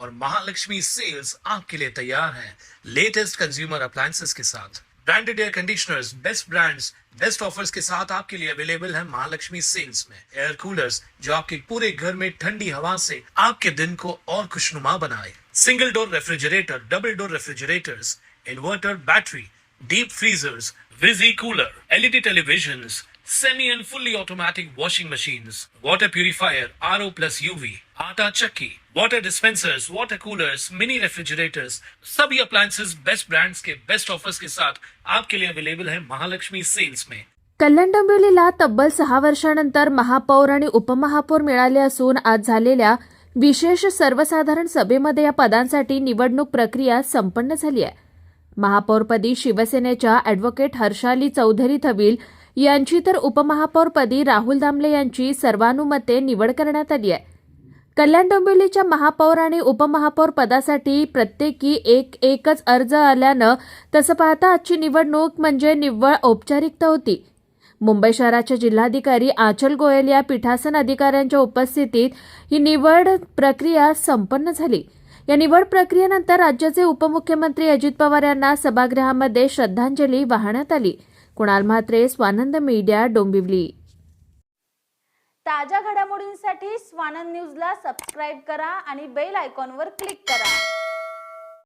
और महालक्ष्मी सेल्स आपके लिए तैयार है लेटेस्ट कंज्यूमर अप्लायंसेस के साथ। Branded air conditioners, best brands, best offers के साथ आपके लिए अवेलेबल है महालक्ष्मी सेल्स में। एयर कूलर्स जो आपके पूरे घर में ठंडी हवा से आपके दिन को और खुशनुमा बनाए। Single door refrigerator, double door refrigerators, inverter battery, deep freezers, विजी cooler, LED televisions, semi and fully automatic washing machines, water purifier, RO plus UV, आटा चक्की, water dispensers, water coolers, mini refrigerators, सभी appliances बेस्ट ब्रांड्स के best offers के साथ आपके लिए available है Mahalakshmi sales में। कल्याण डोंबिवलीला तब्बल 6 वर्षांनंतर महापौर आणि उपमहापौर मिळाले असून आज झालेल्या विशेष सर्वसाधारण सभेमध्ये या पदांसाठी निवडणूक प्रक्रिया संपन्न झाली आहे। महापौरपदी शिवसेनेच्या ॲडव्होकेट हर्षाली चौधरी थविल यांची तर उपमहापौरपदी राहुल दामले यांची सर्वानुमते निवड करण्यात आली आहे। कल्याण डोंबिवलीच्या महापौर आणि उपमहापौर पदासाठी प्रत्येकी एकच अर्ज आल्यानं तसं पाहता आजची निवडणूक म्हणजे निव्वळ औपचारिकता होती। मुंबई शहराच्या जिल्हाधिकारी आचल गोयल या पीठासन अधिकाऱ्यांच्या उपस्थितीत ही निवड प्रक्रिया संपन्न झाली। या निवड प्रक्रियेनंतर राज्याचे उपमुख्यमंत्री अजित पवार यांना सभागृहामध्ये श्रद्धांजली वाहण्यात आली। कुणाल म्हात्रे, स्वानंद मीडिया, डोंबिवली। ताज्या घडामोडींसाठी स्वानंद न्यूजला सबस्क्राइब करा आणि बेल आयकॉनवर क्लिक करा।